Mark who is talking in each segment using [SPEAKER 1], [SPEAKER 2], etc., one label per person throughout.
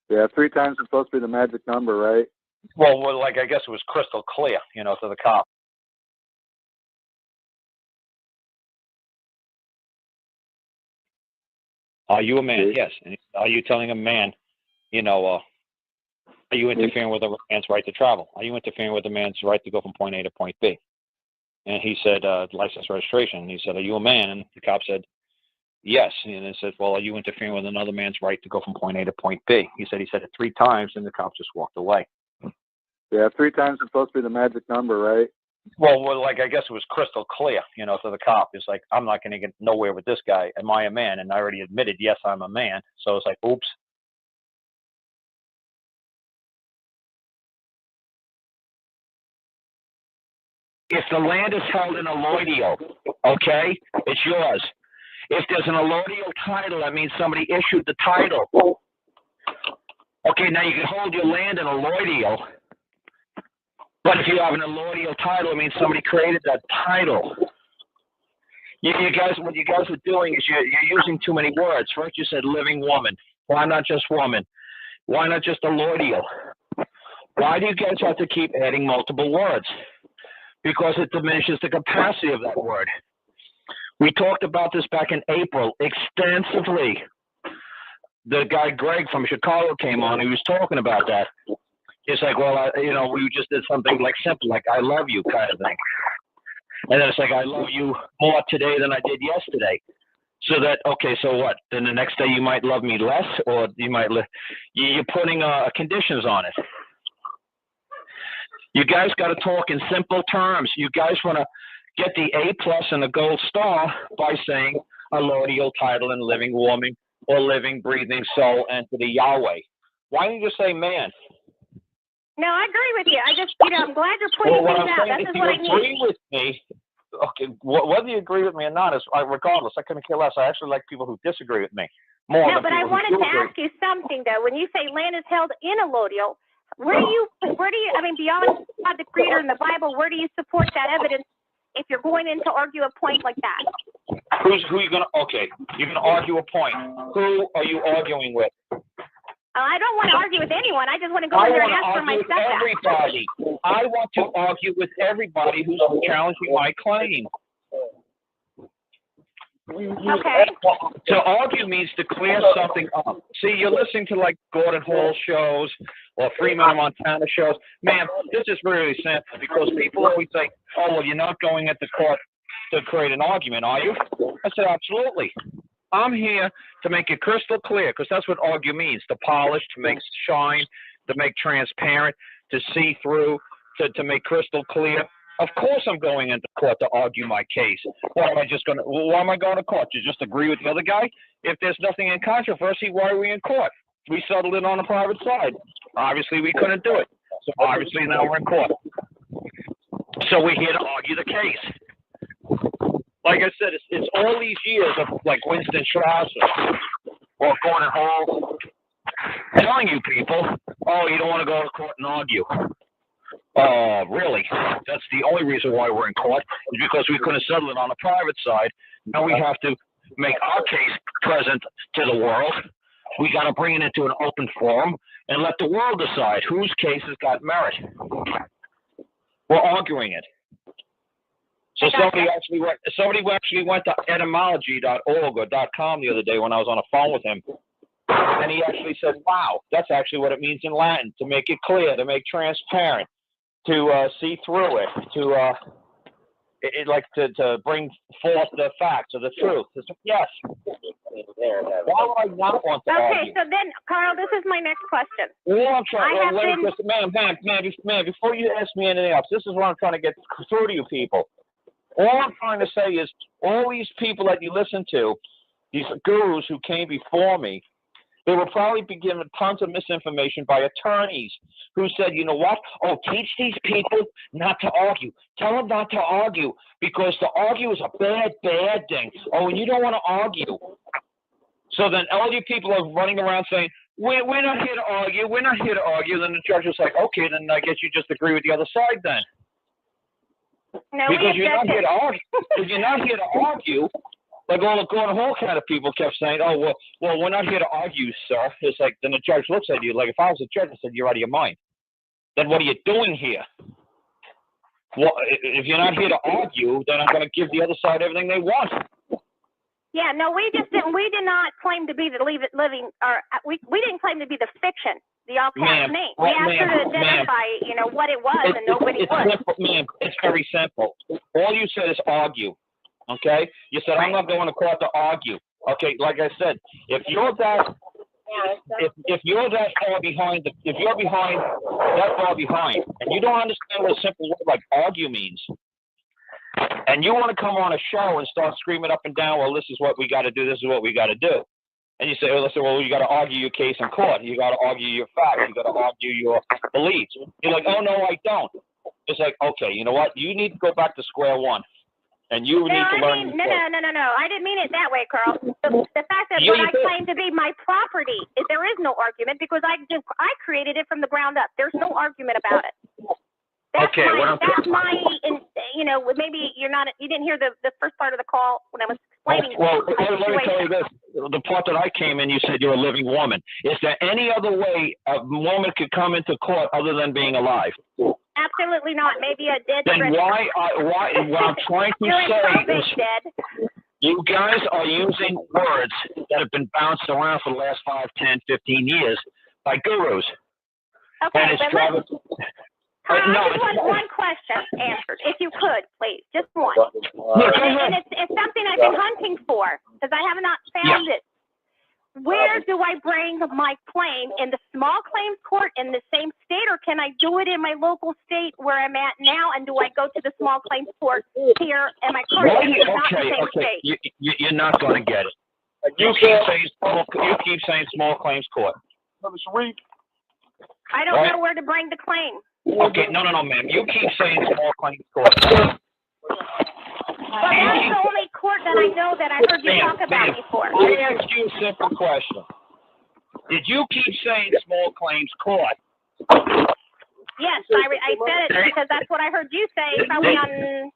[SPEAKER 1] Yeah, 3 times is supposed to be the magic number, right?
[SPEAKER 2] Well, like I guess it was crystal clear, you know, to the cop. Are you a man? Yes. And are you telling a man, you know, are you interfering with a man's right to travel? Are you interfering with a man's right to go from point A to point B? And he said, license registration. And he said, are you a man? And the cop said, yes. And he said, well, are you interfering with another man's right to go from point A to point B? He said it 3 times, and the cop just walked away.
[SPEAKER 1] Yeah, 3 times is supposed to be the magic number, right?
[SPEAKER 2] Well, like I guess it was crystal clear, you know, to the cop. It's like, I'm not going to get nowhere with this guy. Am I a man? And I already admitted, yes, I'm a man. So it's like, oops. If the land is held in allodial, okay, it's yours. If there's an allodial title, that means somebody issued the title. Okay, now you can hold your land in allodial, but if you have an allodial title, it means somebody created that title. You guys, what you guys are doing is you're using too many words. First you said living woman. Why not just woman? Why not just allodial? Why do you guys have to keep adding multiple words? Because it diminishes the capacity of that word. We talked about this back in April extensively. The guy Greg from Chicago came on. He was talking about that. It's like, well, you know, we just did something like simple, like I love you kind of thing. And then it's like, I love you more today than I did yesterday. So that, okay, so what? Then the next day you might love me less, or you might, you're putting conditions on it. You guys got to talk in simple terms. You guys want to get the A+ and the gold star by saying allodial title and living woman or living, breathing soul entity Yahweh. Why don't you just say man?
[SPEAKER 3] No, I agree with you. I just, you know, I'm glad you're pointing things out. That's just what I need.
[SPEAKER 2] If you agree with me, okay, whether you agree with me or not, is regardless. I couldn't care less. I actually like people who disagree with me more.
[SPEAKER 3] No, but I wanted to ask you something though. When you say land is held in allodial, where do you, I mean, beyond God the Creator in the Bible, where do you support that evidence if you're going in to argue a point like that?
[SPEAKER 2] Who you going to, okay, you're going to argue a point. Who are you arguing with?
[SPEAKER 3] I don't want to argue with anyone. I just want to go in there and ask for my stuff back.
[SPEAKER 2] Everybody. I want to argue with everybody who's challenging my claim.
[SPEAKER 3] Okay.
[SPEAKER 2] To argue means to clear something up. See, you're listening to like Gordon Hall shows or Freeman Montana shows. Man, this is really simple because people always say, oh, well, you're not going at the court to create an argument, are you? I said, absolutely. I'm here to make it crystal clear because that's what argue means, to polish, to make shine, to make transparent, to see through, to make crystal clear. Of course I'm going into court to argue my case. Why am I going to court? To just agree with the other guy? If there's nothing in controversy, why are we in court? We settled it on the private side. Obviously, we couldn't do it. So obviously, now we're in court. So we're here to argue the case. Like I said, it's all these years of like Winston Churchill or Gordon Hall telling you people, oh, you don't want to go to court and argue. Really? That's the only reason why we're in court is because we couldn't settle it on the private side. Now we have to make our case present to the world. We got to bring it into an open forum and let the world decide whose case has got merit. We're arguing it. So somebody actually went to etymology.org or .com the other day when I was on the phone with him, and he actually said, wow, that's actually what it means in Latin, to make it clear, to make transparent, to see through it, to bring forth the facts or the truth. Yes. Why would I not want to argue?
[SPEAKER 3] Okay, so then, Carl, this is my next question.
[SPEAKER 2] Well, I'm trying, ma'am, before you ask me anything else, this is what I'm trying to get through to you people. All I'm trying to say is all these people that you listen to, these gurus who came before me, they were probably given tons of misinformation by attorneys who said, you know what? Oh, teach these people not to argue. Tell them not to argue because to argue is a bad, bad thing. Oh, and you don't want to argue. So then all you people are running around saying, we're not here to argue. We're not here to argue. Then the judge was like, okay, then I guess you just agree with the other side then.
[SPEAKER 3] No,
[SPEAKER 2] because you're not here to argue. If you're not here to argue, like all the Gordon Hall kind of people kept saying, "Oh, well, we're not here to argue, sir." It's like then the judge looks at you like, if I was a judge, I said, "You're out of your mind." Then what are you doing here? Well, if you're not here to argue, then I'm going to give the other side everything they want.
[SPEAKER 3] Yeah, no, we just didn't. We did not claim to be the living, or we didn't claim to be the fiction, the all-caps name. We asked her to identify, what it was, and nobody would.
[SPEAKER 2] Simple, ma'am. It's very simple. All you said is argue. Okay? You said I'm not going to court to argue. Okay, like I said, if you're that far behind, if you're behind that far behind, and you don't understand what a simple word like argue means, and you want to come on a show and start screaming up and down, well, this is what we got to do, this is what we got to do, and you say, well, you got to argue your case in court, you got to argue your facts, you got to argue your beliefs. You're like, oh no, I don't. It's like, okay, you know what? You need to go back to square one. And you need to learn.
[SPEAKER 3] No. I didn't mean it that way, Carl. The fact that what I claim to be my property is there is no argument because I created it from the ground up. There's no argument about it. That's maybe you didn't hear the first part of the call when I was explaining.
[SPEAKER 2] Well, let me tell you this. The part that I came in, you said you're a living woman. Is there any other way a woman could come into court other than being alive?
[SPEAKER 3] Absolutely not. Maybe a dead.
[SPEAKER 2] Then why? What I'm trying to say is, you guys are using words that have been bounced around for the last 5, 10, 15 years by gurus.
[SPEAKER 3] Okay, I just want one question answered, if you could, please, just one. And it's something I've been hunting for because I have not found it. Where do I bring my claim? In the small claims court in the same state, or can I do it in my local state where I'm at now? And do I go to the small claims court here? Am I correct?
[SPEAKER 2] Okay. You're not going to get it. You keep saying small claims court.
[SPEAKER 3] I don't know where to bring the claim.
[SPEAKER 2] Okay, no, ma'am. You keep saying small claims court.
[SPEAKER 3] Well, that's the only court that I know that I heard you talk about before.
[SPEAKER 2] I asked you a simple question. Did you keep saying small claims court?
[SPEAKER 3] Yes, I said it because that's what I heard you say probably on...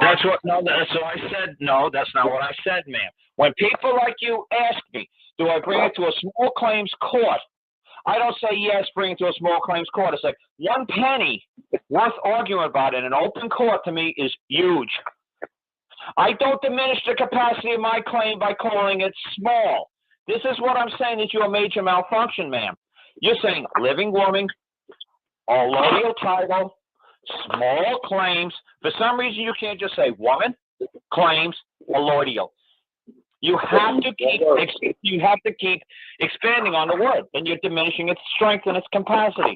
[SPEAKER 2] That's what I said, no, that's not what I said, ma'am. When people like you ask me, do I bring it to a small claims court? I don't say yes, bring it to a small claims court. It's like 1 penny worth arguing about in an open court to me is huge. I don't diminish the capacity of my claim by calling it small. This is what I'm saying is your major malfunction, ma'am. You're saying living woman, allodial title, small claims. For some reason, you can't just say woman, claims, allodial. You have to keep expanding on the word, and you're diminishing its strength and its capacity.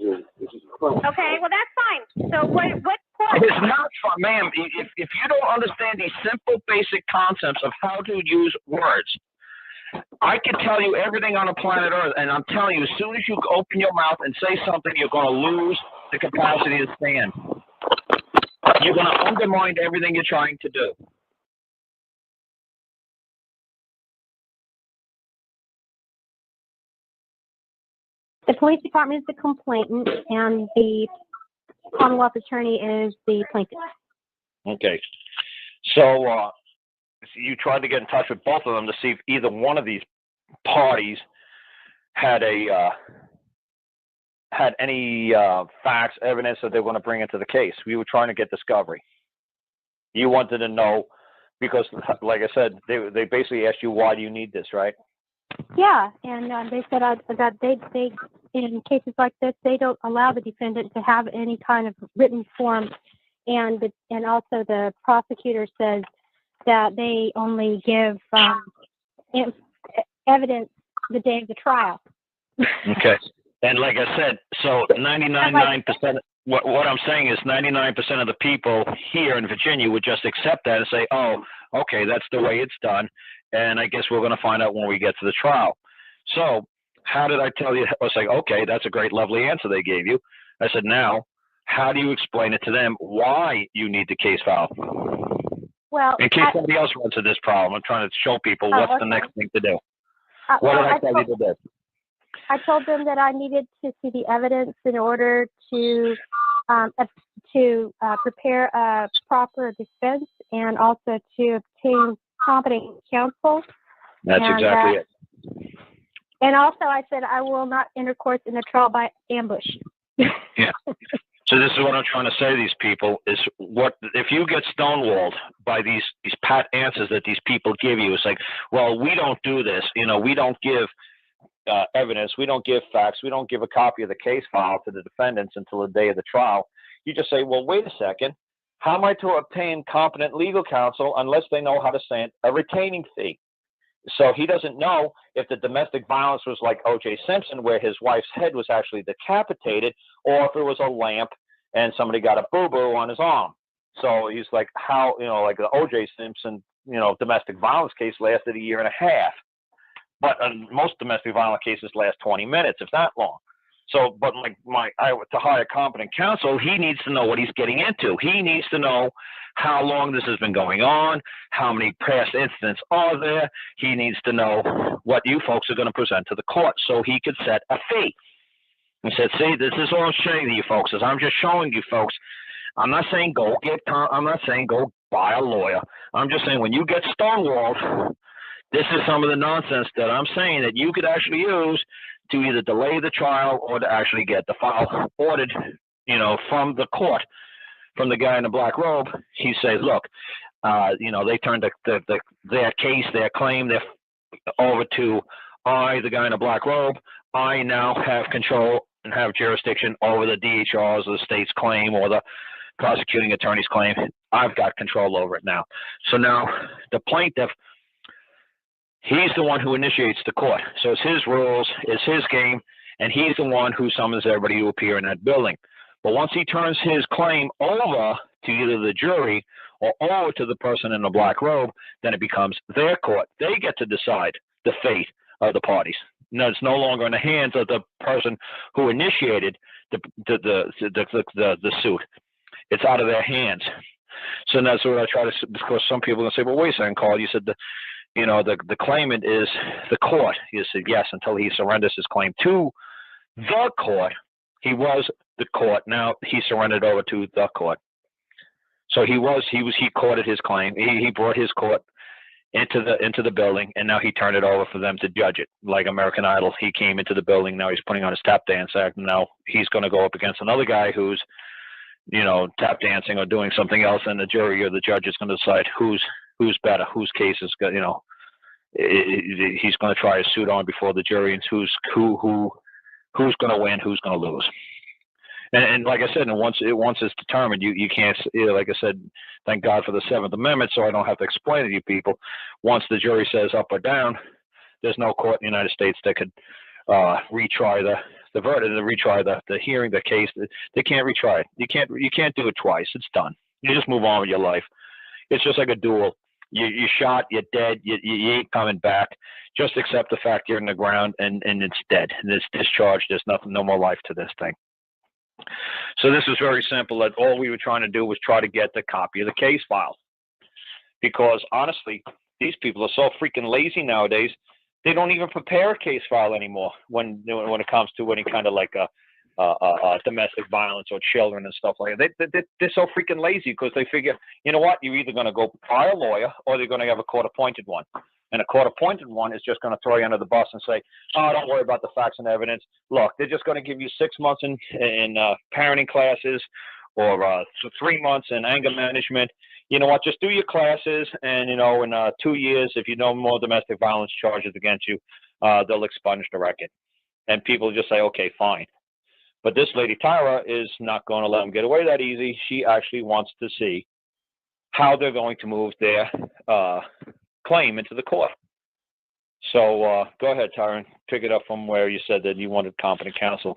[SPEAKER 3] Okay, well that's fine. So what
[SPEAKER 2] It's not fun, ma'am. If you don't understand these simple, basic concepts of how to use words, I can tell you everything on the planet Earth, and I'm telling you, as soon as you open your mouth and say something, you're going to lose the capacity to stand. You're going to undermine everything you're trying to do.
[SPEAKER 4] The police department is the complainant, and the Commonwealth attorney is the plaintiff.
[SPEAKER 2] Okay. So you tried to get in touch with both of them to see if either one of these parties had any facts, evidence that they were going to bring into the case. We were trying to get discovery. You wanted to know because, like I said, they basically asked you, why do you need this, right?
[SPEAKER 4] Yeah, and they said that they in cases like this, they don't allow the defendant to have any kind of written form, and also the prosecutor says that they only give evidence the day of the trial.
[SPEAKER 2] Okay. And like I said, so 99.9%, what I'm saying is 99% of the people here in Virginia would just accept that and say, oh, okay, that's the way it's done. And I guess we're going to find out when we get to the trial. So how did I tell you? I was like, okay, that's a great, lovely answer they gave you. I said, now, how do you explain it to them why you need the case file?
[SPEAKER 4] Well,
[SPEAKER 2] in case somebody else runs into this problem, I'm trying to show people what's the next thing to do. What did I tell you to do?
[SPEAKER 4] I told them that I needed to see the evidence in order to to prepare a proper defense and also to obtain competent counsel.
[SPEAKER 2] That's exactly it.
[SPEAKER 4] And also, I said I will not intercourse in the trial by ambush.
[SPEAKER 2] Yeah. So this is what I'm trying to say to these people is what if you get stonewalled by these pat answers that these people give you, it's like, well, we don't do this. You know, we don't give evidence. We don't give facts. We don't give a copy of the case file to the defendants until the day of the trial. You just say, well, wait a second. How am I to obtain competent legal counsel unless they know how to send a retaining fee? So he doesn't know if the domestic violence was like O.J. Simpson, where his wife's head was actually decapitated, or if it was a lamp and somebody got a boo-boo on his arm. So he's like, how, you know, like the O.J. Simpson, you know, domestic violence case lasted a year and a half. But most domestic violence cases last 20 minutes, if not long. So, but to hire competent counsel, he needs to know what he's getting into. He needs to know how long this has been going on, how many past incidents are there. He needs to know what you folks are going to present to the court so he could set a fee. He said, see, this is all I'm saying to you folks. I'm just showing you folks. I'm not saying go buy a lawyer. I'm just saying when you get stonewalled, this is some of the nonsense that I'm saying that you could actually use to either delay the trial or to actually get the file ordered, you know, from the court, from the guy in the black robe. He says, look, you know, they turned their case, their claim, over to the guy in the black robe. I now have control and have jurisdiction over the DHR's or the state's claim or the prosecuting attorney's claim. I've got control over it now. So now the plaintiff, he's the one who initiates the court. So it's his rules, it's his game, and he's the one who summons everybody to appear in that building. But once he turns his claim over to either the jury or over to the person in the black robe, then it becomes their court. They get to decide the fate of the parties. No, it's no longer in the hands of the person who initiated the suit. It's out of their hands. So that's what I try to, because some people are going to say, well, wait a second, Carl, you said the claimant is the court. You said yes, until he surrenders his claim to the court. He was the court. Now he surrendered over to the court. So he courted his claim. He brought his court into the building, and now he turned it over for them to judge it. Like American Idol, he came into the building. Now he's putting on his tap dance act. And now he's going to go up against another guy who's, you know, tap dancing or doing something else, and the jury or the judge is going to decide who's better, whose case is, you know, he's going to try a suit on before the jury, and who's going to win, who's going to lose. And like I said, and once it's determined, you can't, like I said, thank God for the 7th Amendment, so I don't have to explain it to you people. Once the jury says up or down, there's no court in the United States that could retry the verdict, retry the hearing, the case. They can't retry it. You can't do it twice. It's done. You just move on with your life. It's just like a duel. You shot, you're dead, you ain't coming back. Just accept the fact you're in the ground and it's dead. And it's discharged. There's no more life to this thing. So this is very simple. That all we were trying to do was try to get the copy of the case file. Because honestly, these people are so freaking lazy nowadays, they don't even prepare a case file anymore when it comes to any kind of like domestic violence or children and stuff like that. They're so freaking lazy because they figure, you know what, you're either going to go buy a lawyer or they're going to have a court-appointed one. And a court-appointed one is just going to throw you under the bus and say, oh, don't worry about the facts and evidence. Look, they're just going to give you 6 months in parenting classes or 3 months in anger management. You know what, just do your classes, and, you know, in 2 years, if you know more domestic violence charges against you, they'll expunge the record. And people just say, okay, fine. But this lady, Tyra, is not going to let them get away that easy. She actually wants to see how they're going to move their claim into the court. So go ahead, Tyra, and pick it up from where you said that you wanted competent counsel.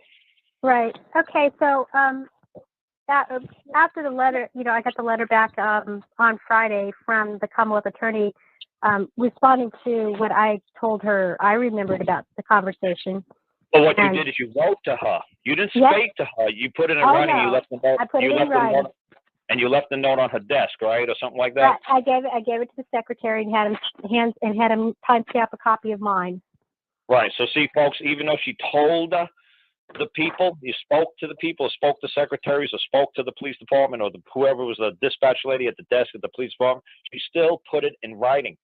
[SPEAKER 4] Right. Okay. So after the letter, you know, I got the letter back on Friday from the Commonwealth attorney responding to what I told her I remembered about the conversation.
[SPEAKER 2] Well, what you did is you wrote to her. You didn't speak to her. You put it in writing.
[SPEAKER 4] No.
[SPEAKER 2] You left the note.
[SPEAKER 4] I put it in writing.
[SPEAKER 2] And you left the note on her desk, right, or something like that.
[SPEAKER 4] I gave it to the secretary and had him timestamp a copy of mine.
[SPEAKER 2] Right. So see, folks, even though she told the people, you spoke to the people, spoke to secretaries, or spoke to the police department, or whoever was the dispatch lady at the desk at the police department, she still put it in writing.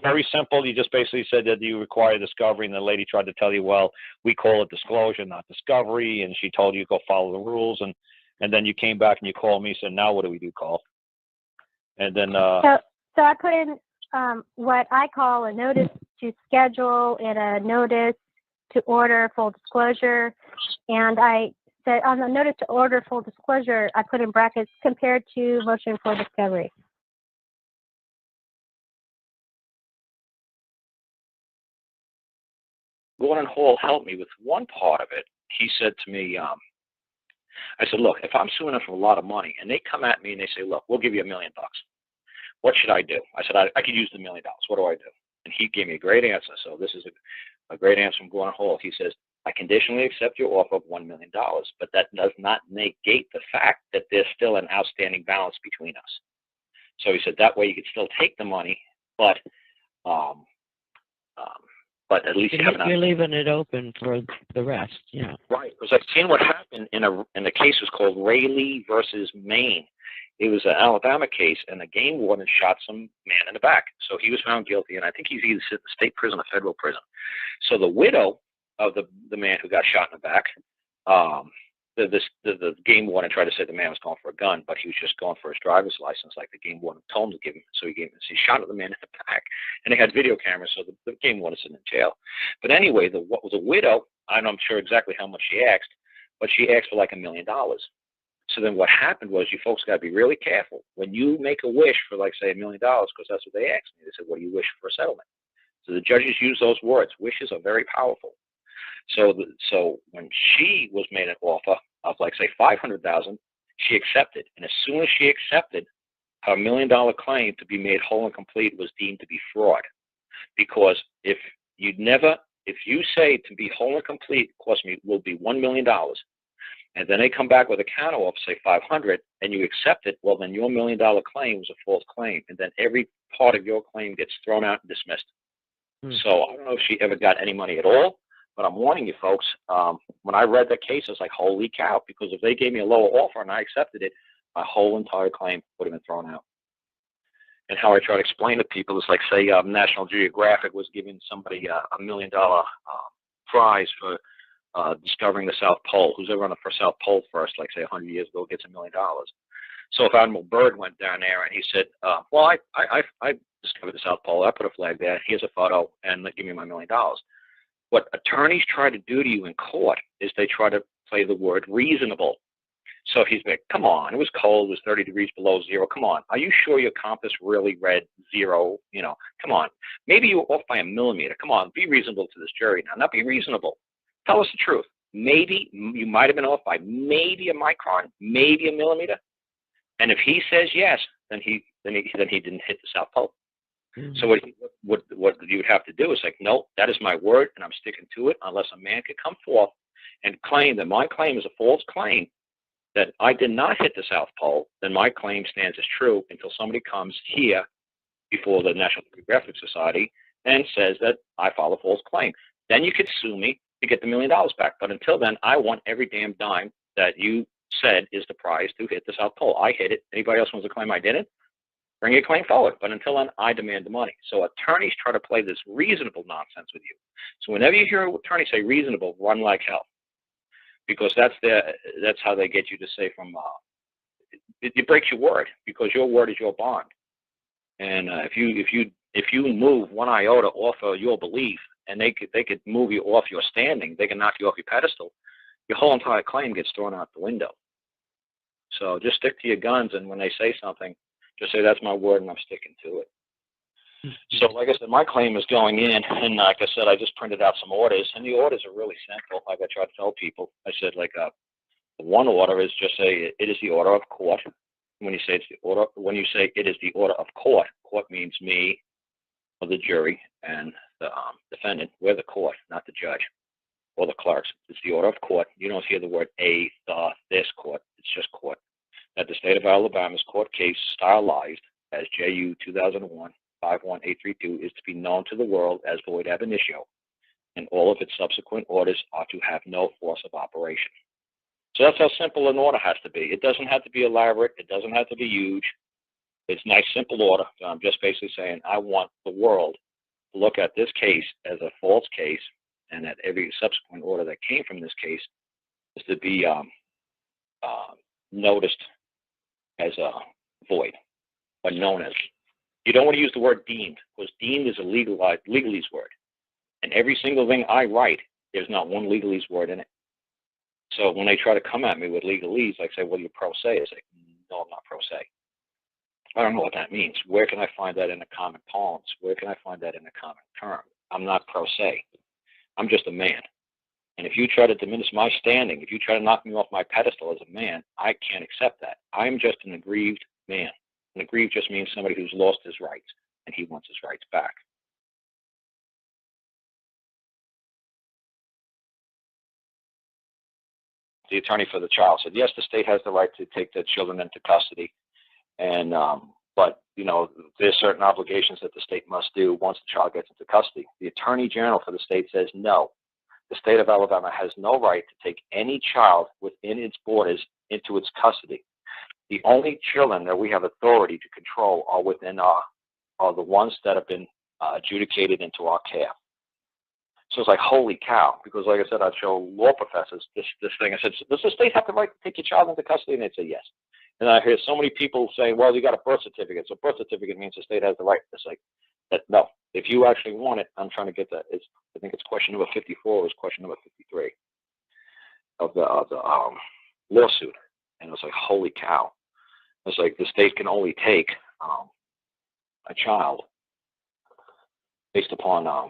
[SPEAKER 2] Very simple. You just basically said that you require discovery, and the lady tried to tell you, well, we call it disclosure, not discovery, and she told you to go follow the rules, and then you came back and you called me and said, now what do we do, Call? And then
[SPEAKER 4] so I put in what I call a notice to schedule and a notice to order full disclosure, and I said on the notice to order full disclosure, I put in brackets compared to motion for discovery.
[SPEAKER 2] Gordon Hall helped me with one part of it. He said to me, I said, look, if I'm suing them for a lot of money and they come at me and they say, look, we'll give you $1 million. What should I do? I said, I could use the $1 million. What do I do? And he gave me a great answer. So this is a great answer from Gordon Hall. He says, I conditionally accept your offer of $1 million, but that does not negate the fact that there's still an outstanding balance between us. So he said, that way you could still take the money, but at least
[SPEAKER 5] you're leaving it open for the rest, yeah.
[SPEAKER 2] Right, because I've seen what happened in the case was called Rayleigh versus Maine. It was an Alabama case, and the game warden shot some man in the back. So he was found guilty, and I think he's either sitting in state prison or federal prison. So the widow of the man who got shot in the back, the game warden tried to say the man was going for a gun, but he was just going for his driver's license, like the game warden told him to give him. So he shot at the man in the back, and they had video cameras, so the game warden is in jail. But anyway, what was a widow? I'm not sure exactly how much she asked, but she asked for like $1 million. So then what happened was, you folks got to be really careful when you make a wish for, like, say, $1 million, because that's what they asked me. They said, what do you wish for a settlement? So the judges use those words. Wishes are very powerful. So when she was made an offer of, like, say, $500,000, she accepted. And as soon as she accepted, her $1 million claim to be made whole and complete was deemed to be fraud. Because if you say to be whole and complete, cost me will be $1 million, and then they come back with a counter offer, say $500,000, and you accept it, well, then your $1 million claim was a false claim, and then every part of your claim gets thrown out and dismissed. So I don't know if she ever got any money at all, but I'm warning you folks, when I read that case, I was like, holy cow, because if they gave me a lower offer and I accepted it, my whole entire claim would have been thrown out. And how I try to explain to people is like, say, National Geographic was giving somebody a $1 million prize for discovering the South Pole. Who's ever on the South Pole first, like, say, 100 years ago, gets $1 million. So if Admiral Byrd went down there and he said, well, I discovered the South Pole, I put a flag there, here's a photo, and give me my $1 million. What attorneys try to do to you in court is they try to play the word reasonable. So if he's like, come on, it was cold, it was 30 degrees below zero, come on, are you sure your compass really read zero? Come on, maybe you were off by 1 millimeter. Come on, be reasonable to this jury now. Not be reasonable. Tell us the truth. Maybe you might have been off by maybe a micron, maybe 1 millimeter. And if he says yes, then he didn't hit the South Pole. Mm-hmm. So what you would have to do is like, no, that is my word, and I'm sticking to it unless a man could come forth and claim that my claim is a false claim, that I did not hit the South Pole. Then my claim stands as true until somebody comes here before the National Geographic Society and says that I filed a false claim. Then you could sue me to get the $1 million back. But until then, I want every damn dime that you said is the prize to hit the South Pole. I hit it. Anybody else wants to claim I didn't? Bring your claim forward. But until then, I demand the money. So attorneys try to play this reasonable nonsense with you. So whenever you hear an attorney say reasonable, run like hell, because that's how they get you to say from it breaks your word, because your word is your bond. And if you move one iota off of your belief, and they could move you off your standing, they can knock you off your pedestal, your whole entire claim gets thrown out the window. So just stick to your guns, and when they say something, just say that's my word and I'm sticking to it. So like I said, my claim is going in, and like I said, I just printed out some orders, and the orders are really simple. Like I try to tell people, I said, like, one order is just say it is the order of court. When you say it's the order, when you say it is the order of court, court means me or the jury and the defendant. We're the court, not the judge or the clerks. It's the order of court. You don't hear the word this court. It's just court. That the state of Alabama's court case, stylized as JU 2001-51832, is to be known to the world as void ab initio. and all of its subsequent orders are to have no force of operation. So that's how simple an order has to be. It doesn't have to be elaborate. It doesn't have to be huge. It's nice, simple order. So I'm just basically saying I want the world to look at this case as a false case, and that every subsequent order that came from this case is to be noticed as a void, or known as. You don't want to use the word deemed, because deemed is a legalese word. And every single thing I write, there's not one legalese word in it. So when they try to come at me with legalese, like say, well, you're pro se. I say, no, I'm not pro se. I don't know what that means. Where can I find that in the common parlance? Where can I find that in the common term? I'm not pro se. I'm just a man. And if you try to diminish my standing, if you try to knock me off my pedestal as a man, I can't accept that. I'm just an aggrieved man. An aggrieved just means somebody who's lost his rights, and he wants his rights back. The attorney for the child said, yes, the state has the right to take the children into custody, and but there's certain obligations that the state must do once the child gets into custody. The attorney general for the state says no. The state of Alabama has no right to take any child within its borders into its custody. The only children that we have authority to control are within are the ones that have been adjudicated into our care. So it's like, holy cow, because like I said, I'd show law professors this thing. I said, does the state have the right to take your child into custody? And they'd say yes. And I hear so many people saying, well, you got a birth certificate. So birth certificate means the state has the right. It's like, no, if you actually want it, I'm trying to get that. I think it's question number 54 was question number 53 of the lawsuit. And it was like, holy cow. It's like the state can only take a child based upon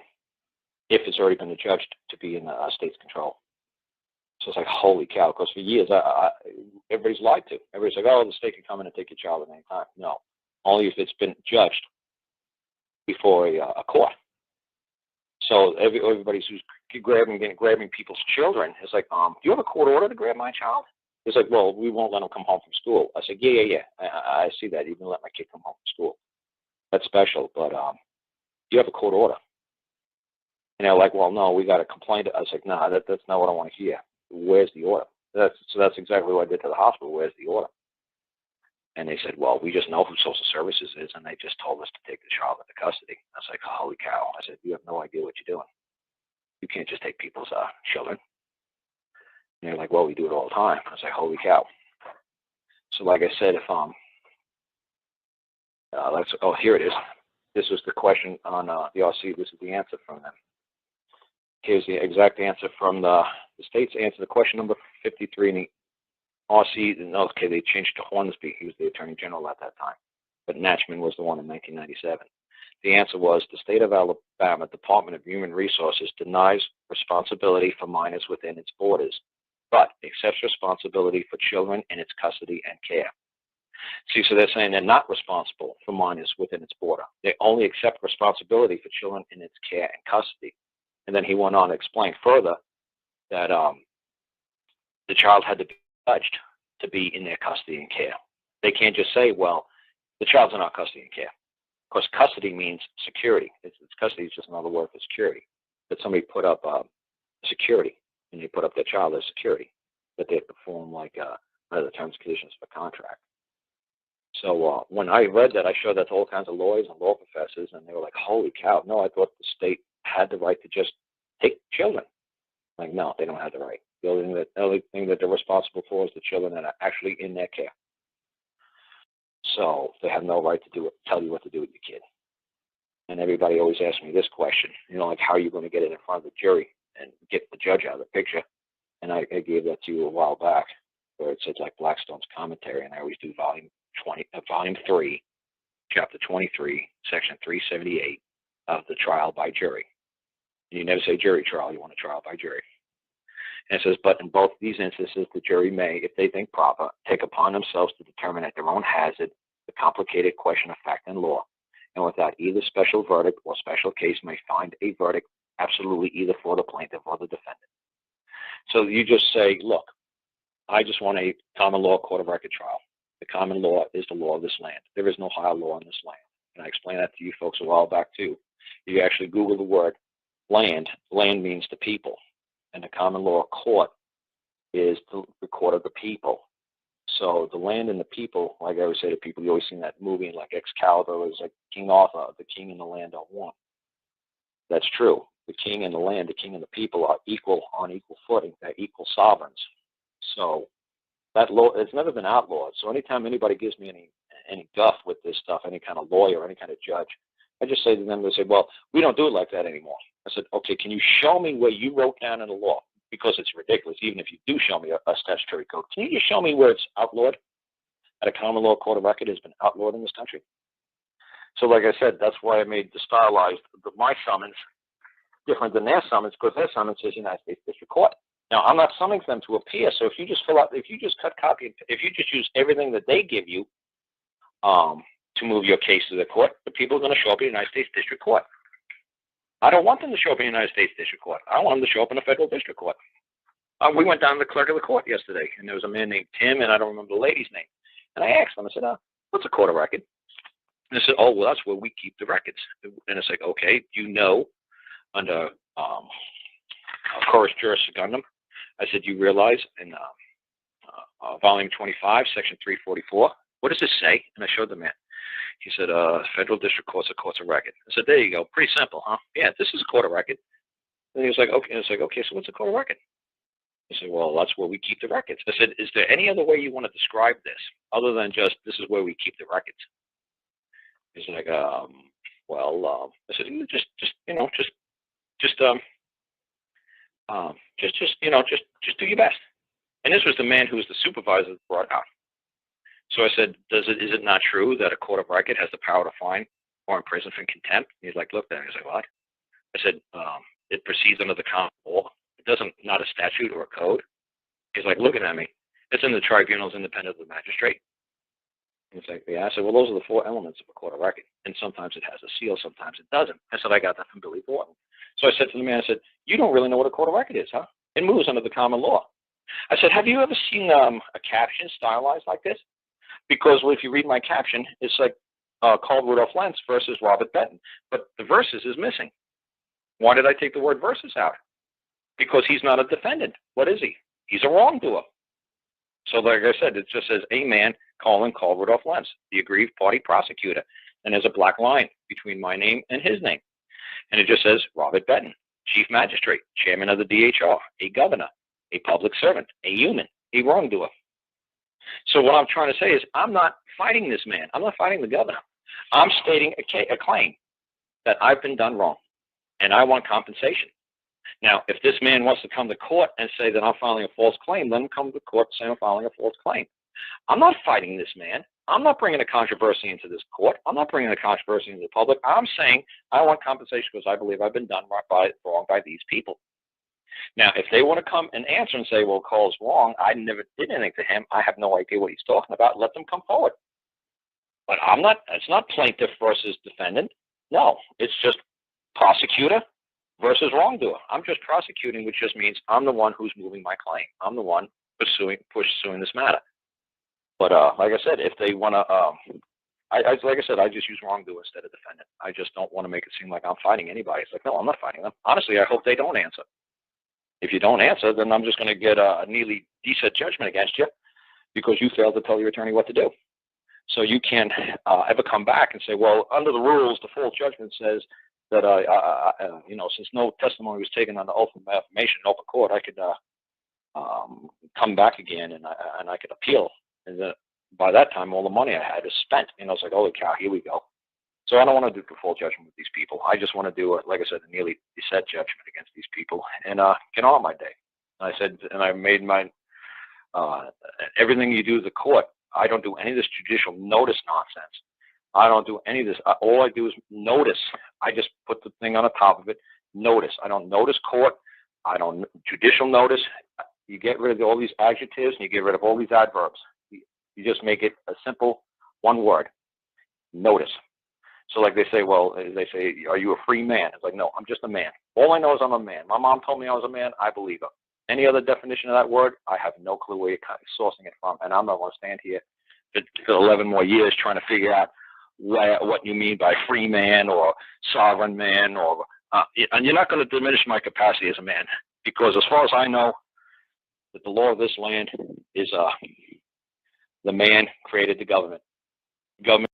[SPEAKER 2] if it's already been adjudged to be in the state's control. So it's like, holy cow, because for years, everybody's lied to. Everybody's like, oh, the state can come in and take your child at any time. No, only if it's been judged before a court. So everybody's who's grabbing people's children is like, do you have a court order to grab my child? It's like, well, we won't let them come home from school. I said, yeah. I see that. You can let my kid come home from school. That's special, but do you have a court order? And they're like, well, no, we got a complaint. I was like, no, that's not what I want to hear. Where's the order? That's exactly what I did to the hospital. Where's the order? And they said, well, we just know who social services is, and they just told us to take the child into custody. I was like, holy cow. I said, you have no idea what you're doing. You can't just take people's children. And they're like, well, we do it all the time. I was like, holy cow. So like I said, if here it is. This was the question on the RC. This is the answer from them. Here's the exact answer from the state's answer to question number 53 in the RC. Okay, they changed to Hornsby. He was the attorney general at that time. But Natchman was the one in 1997. The answer was the state of Alabama Department of Human Resources denies responsibility for minors within its borders, but accepts responsibility for children in its custody and care. See, so they're saying they're not responsible for minors within its border. They only accept responsibility for children in its care and custody. And then he went on to explain further that the child had to be judged to be in their custody and care. They can't just say, well, the child's in our custody and care. Because custody means security. It's custody is just another word for security. That somebody put up security, and they put up their child as security, that they perform like one of the terms and conditions of a contract. So when I read that, I showed that to all kinds of lawyers and law professors, and they were like, holy cow, no, I thought the state had the right to just take children. Like, no, they don't have the right. The only thing that they're responsible for is the children that are actually in their care. So they have no right to tell you what to do with your kid. And everybody always asks me this question, like, how are you going to get it in front of the jury and get the judge out of the picture? And I gave that to you a while back, where it says like Blackstone's commentary, and I always do volume 3, chapter 23, section 378 of the trial by jury. And you never say jury trial, you want a trial by jury. And it says, but in both these instances, the jury may, if they think proper, take upon themselves to determine at their own hazard the complicated question of fact and law, and without either special verdict or special case may find a verdict absolutely either for the plaintiff or the defendant. So you just say, look, I just want a common law court of record trial. The common law is the law of this land. There is no higher law in this land. And I explained that to you folks a while back too. You actually Google the word land. Land means the people. And the common law court is the court of the people. So the land and the people, like I always say to people, you always seen that movie in like Excalibur, is like King Arthur, the king and the land are one. That's true. The king and the land, the king and the people are equal on equal footing. They're equal sovereigns. So that law, it's never been outlawed. So anytime anybody gives me any guff with this stuff, any kind of lawyer, any kind of judge, I just say to them, they say, well, we don't do it like that anymore. I said, okay, can you show me where you wrote down in the law? Because it's ridiculous. Even if you do show me a statutory code, can you just show me where it's outlawed? That a common law court of record has been outlawed in this country? So like I said, that's why I made the stylized, my summons different than their summons, because their summons says United States District Court. Now, I'm not summoning them to appear, so if you just cut copy, if you just use everything that they give you to move your case to the court, the people are going to show up in the United States District Court. I don't want them to show up in the United States District Court. I want them to show up in the Federal District Court. We went down to the clerk of the court yesterday, and there was a man named Tim, and I don't remember the lady's name. And I asked them, I said, what's a court of record? And they said, oh, well, that's where we keep the records. And it's like, okay, you know, under Chorus Juris Secundum, I said, you realize in volume 25, section 344, what does this say? And I showed the man. He said, federal district courts are courts of record. I said, there you go. Pretty simple, huh? Yeah, this is a court of record. And he was like, okay. And it's like, okay, so what's a court of record? He said, well, that's where we keep the records. I said, is there any other way you want to describe this other than just this is where we keep the records? He's like, I said, just do your best. And this was the man who was the supervisor that brought out. So I said, is it not true that a court of record has the power to fine or imprison for contempt? And he's like, look there. He's like, what? I said, it proceeds under the common law. It doesn't, not a statute or a code. He's like, looking at me. It's in the tribunals independent of the magistrate. And he's like, yeah. I said, well, those are the four elements of a court of record. And sometimes it has a seal, sometimes it doesn't. I said, I got that from Billy Thornton. So I said to the man, I said, you don't really know what a court of record is, huh? It moves under the common law. I said, have you ever seen a caption stylized like this? Because if you read my caption, it's like Carl Rudolph Lenz versus Robert Benton. But the versus is missing. Why did I take the word versus out? Because he's not a defendant. What is he? He's a wrongdoer. So like I said, it just says a man calling Carl Rudolph Lenz, the aggrieved party prosecutor. And there's a black line between my name and his name. And it just says Robert Benton, chief magistrate, chairman of the DHR, a governor, a public servant, a human, a wrongdoer. So what I'm trying to say is I'm not fighting this man. I'm not fighting the governor. I'm stating a claim that I've been done wrong, and I want compensation. Now, if this man wants to come to court and say that I'm filing a false claim, then come to court and say I'm filing a false claim. I'm not fighting this man. I'm not bringing a controversy into this court. I'm not bringing a controversy into the public. I'm saying I want compensation because I believe I've been done wrong by these people. Now, if they want to come and answer and say, well, Carl's wrong, I never did anything to him, I have no idea what he's talking about, let them come forward. But it's not plaintiff versus defendant. No, it's just prosecutor versus wrongdoer. I'm just prosecuting, which just means I'm the one who's moving my claim. I'm the one pursuing this matter. But like I said, if they want to, like I said, I just use wrongdoer instead of defendant. I just don't want to make it seem like I'm fighting anybody. It's like, no, I'm not fighting them. Honestly, I hope they don't answer. If you don't answer, then I'm just going to get a nearly decent judgment against you because you failed to tell your attorney what to do. So you can't ever come back and say, well, under the rules, the full judgment says that, since no testimony was taken on the oath of affirmation in open court, I could come back again and I could appeal. And by that time, all the money I had is spent. It's like, holy cow, here we go. So I don't want to do the full judgment with these people. I just want to do, like I said, a nearly set judgment against these people and get on my day. And I said, and I made my everything you do to the court. I don't do any of this judicial notice nonsense. I don't do any of this. All I do is notice. I just put the thing on the top of it. Notice. I don't notice court. I don't judicial notice. You get rid of all these adjectives and you get rid of all these adverbs. You just make it a simple one word. Notice. So like they say, are you a free man? It's like, no, I'm just a man. All I know is I'm a man. My mom told me I was a man. I believe her. Any other definition of that word, I have no clue where you're sourcing it from. And I'm not going to stand here for 11 more years trying to figure out what you mean by free man or sovereign man or And you're not going to diminish my capacity as a man, because as far as I know, that the law of this land is the man created the government. Government